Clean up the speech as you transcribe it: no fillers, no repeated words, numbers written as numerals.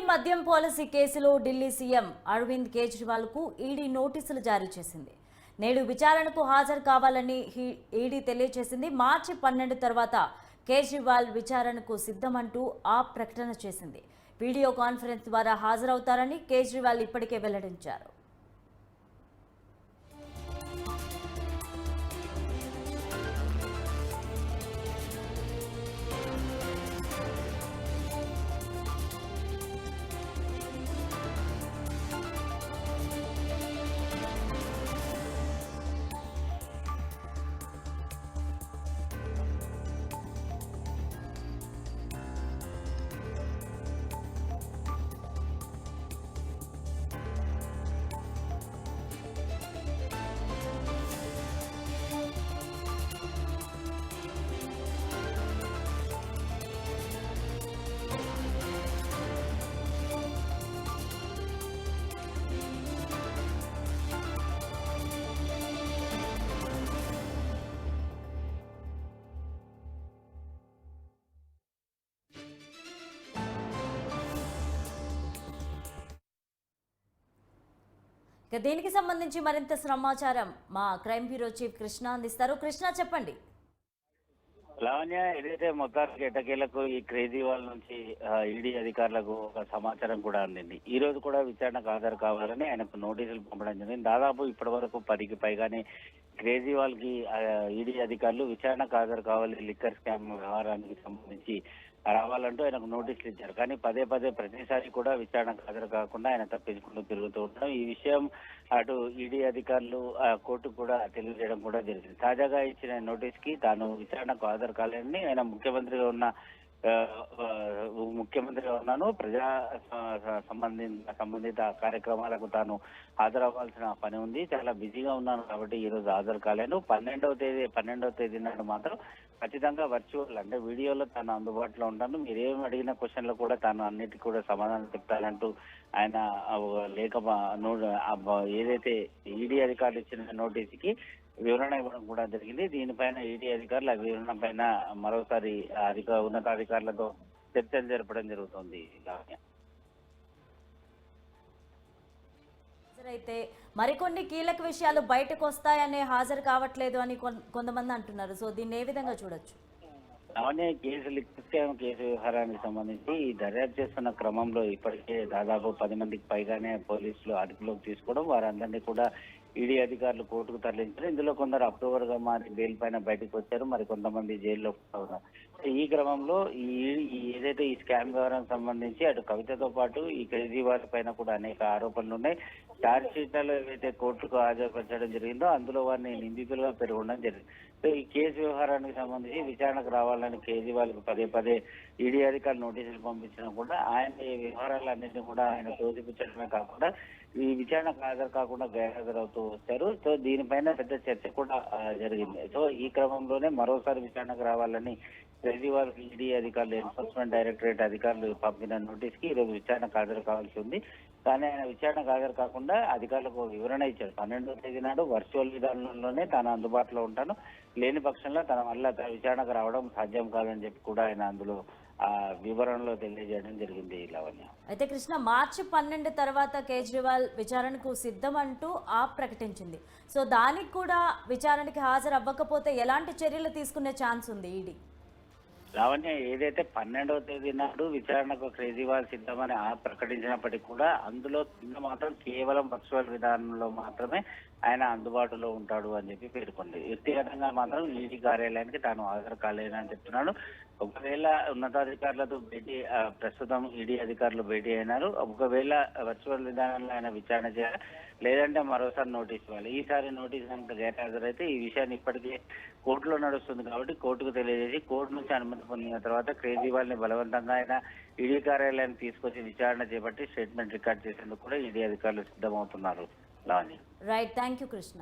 మద్యం పాలసీ కేసులో ఢిల్లీ సీఎం అరవింద్ కేజ్రీవాల్ కు ఈడీ నోటీసులు జారీ చేసింది. నేడు విచారణకు హాజరు కావాలని ఈడీ తెలియజేసింది. మార్చి 12 తర్వాత కేజ్రీవాల్ విచారణకు సిద్ధమంటూ ఆ ప్రకటన చేసింది. వీడియో కాన్ఫరెన్స్ ద్వారా హాజరవుతారని కేజ్రీవాల్ ఇప్పటికే వెల్లడించారు. దీనికి సంబంధించి మరింత సమాచారం మా క్రైమ్ బ్యూరో చీఫ్ కృష్ణ అందిస్తారు. కృష్ణ, చెప్పండి. లావణ్య, ఏదైతే మొత్తానికి ఎట్టకేలకు ఈ కేజ్రీవాల్ నుంచి ఈడీ అధికారులకు ఒక సమాచారం కూడా అందింది. ఈ రోజు కూడా విచారణకు హాజరు కావాలని ఆయనకు నోటీసులు పంపడం జరిగింది. దాదాపు ఇప్పటి వరకు 10కి పైగానే కేజ్రీవాల్ కి ఈడీ అధికారులు విచారణకు హాజరు కావాలి, లిక్కర్ స్కామ్ వ్యవహారానికి సంబంధించి రావాలంటూ ఆయనకు నోటీసులు ఇచ్చారు. కానీ పదే ప్రతిసారి కూడా విచారణకు హాజరు కాకుండా ఆయన తప్పించుకుంటూ తిరుగుతూ ఉండడం, ఈ విషయం అటు ఈడీ అధికారులు కోర్టుకు కూడా తెలియజేయడం కూడా జరిగింది. తాజాగా ఇచ్చిన నోటీస్ కి తాను విచారణకు హాజరు కాలేదని, ఆయన ముఖ్యమంత్రిగా ఉన్నాను, ప్రజా సంబంధిత కార్యక్రమాలకు తాను హాజరవ్వాల్సిన పని ఉంది, చాలా బిజీగా ఉన్నాను కాబట్టి ఈ రోజు హాజరు కాలేను. 12వ తేదీ నాడు మాత్రం ఖచ్చితంగా వర్చువల్ అంటే వీడియోలో తాను అందుబాటులో ఉంటాను, మీరేమి అడిగిన క్వశ్చన్లు కూడా తాను అన్నిటికీ కూడా సమాధానం చెప్తానంటూ ఆయన ఏదైతే ఈడీ అధికారులు ఇచ్చిన నోటీసుకి వివరణ ఇవ్వడం కూడా జరిగింది. దీనిపైన ఈడీ అధికారులు ఆ వివరణ పైన మరోసారి ఉన్నతాధికారులతో చర్చలు జరపడం జరుగుతుంది. అయితే మరికొన్ని కీలక విషయాలు బయటకు వస్తాయనే హాజరు కావట్లేదు అని కొంతమంది అంటున్నారు. సో దీన్ని ఏ విధంగా చూడొచ్చు? అవన్నీ కేసు వ్యవహారానికి సంబంధించి ఈ దర్యాప్తు చేస్తున్న క్రమంలో ఇప్పటికే దాదాపు 10 మందికి పైగానే పోలీసులు అదుపులోకి తీసుకోవడం, వారందరినీ కూడా ఈడీ అధికారులు కోర్టుకు తరలించారు. ఇందులో కొందరు అక్టోబర్ గా మారి బెయిల్ పైన బయటకు వచ్చారు, మరి కొంతమంది జైల్లో ఉన్నారు. ఈ క్రమంలో ఏదైతే ఈ స్కామ్ వ్యవహారం సంబంధించి అటు కవితతో పాటు ఈ కేజ్రీవాల్ పైన కూడా అనేక ఆరోపణలు ఉన్నాయి. ఛార్జ్ షీట్లలో ఏవైతే కోర్టుకు హాజరుపరచడం జరిగిందో అందులో వారిని నిందితులుగా పెరగడం జరిగింది. సో ఈ కేసు వ్యవహారానికి సంబంధించి విచారణకు రావాలని కేజ్రీవాల్ పదే ఈడీ అధికారులు నోటీసులు పంపించినా కూడా ఆయన ఈ వ్యవహారాలన్నింటినీ కూడా ఆయన తోసిపుచ్చడమే కాకుండా ఈ విచారణకు హాజరు కాకుండా గైర్హాజరవుతూ వచ్చారు. సో దీనిపైన పెద్ద చర్చ కూడా జరిగింది. సో ఈ క్రమంలోనే మరోసారి విచారణకు రావాలని కేజ్రీవాల్ ఈడీ అధికారులు, ఎన్ఫోర్స్మెంట్ డైరెక్టరేట్ అధికారులు పంపిన నోటీస్ కి ఈరోజు విచారణకు హాజరు కావాల్సి ఉంది. కానీ ఆయన విచారణకు హాజరు కాకుండా అధికారులకు వివరణ ఇచ్చారు. 12వ తేదీ నాడు వర్చువల్ విధానంలోనే తాను అందుబాటులో ఉంటాను, లేని పక్షంలో తన వల్ల విచారణకు రావడం సాధ్యం కాదని చెప్పి కూడా ఆయన అందులో వివరణలో తెలియజేయడం జరిగింది. లావణ్య, అయితే కృష్ణ, మార్చి 12 తర్వాత కేజ్రీవాల్ విచారణకు సిద్ధం అంటూ ప్రకటించింది. సో దానికి కూడా విచారణకి హాజరు అవ్వకపోతే ఎలాంటి చర్యలు తీసుకునే ఛాన్స్ ఉంది ఈడీ? లావణ్య, ఏదైతే 12వ తేదీ నాడు విచారణకు కేజ్రీవాల్ సిద్ధమని ప్రకటించినప్పటికీ కూడా అందులో మాత్రం కేవలం వర్చువల్ విధానంలో మాత్రమే ఆయన అందుబాటులో ఉంటాడు అని చెప్పి పేర్కొంది. వ్యక్తిగతంగా మాత్రం ఈడీ కార్యాలయానికి తాను హాజరు కాలేనని చెప్తున్నాడు. ఒకవేళ ఉన్నతాధికారులతో ప్రస్తుతం ఈడీ అధికారులు భేటీ అయినారు. ఒకవేళ వర్చువల్ విధానంలో ఆయన విచారణ చేయాలి, లేదంటే మరోసారి నోటీస్ ఇవ్వాలి. ఈసారి నోటీస్ కనుక గైర్హాజరైతే ఈ విషయాన్ని ఇప్పటికే కోర్టులో నడుస్తుంది కాబట్టి కోర్టుకు తెలియజేసి కోర్టు నుంచి అనుమతి పొందిన తర్వాత కేజ్రీవాల్ ని బలవంతంగా ఆయన ఈడీ కార్యాలయాన్ని తీసుకొచ్చి విచారణ చేపట్టి స్టేట్మెంట్ రికార్డ్ చేసేందుకు కూడా ఈడీ అధికారులు సిద్ధమవుతున్నారు. Right, thank you Krishna.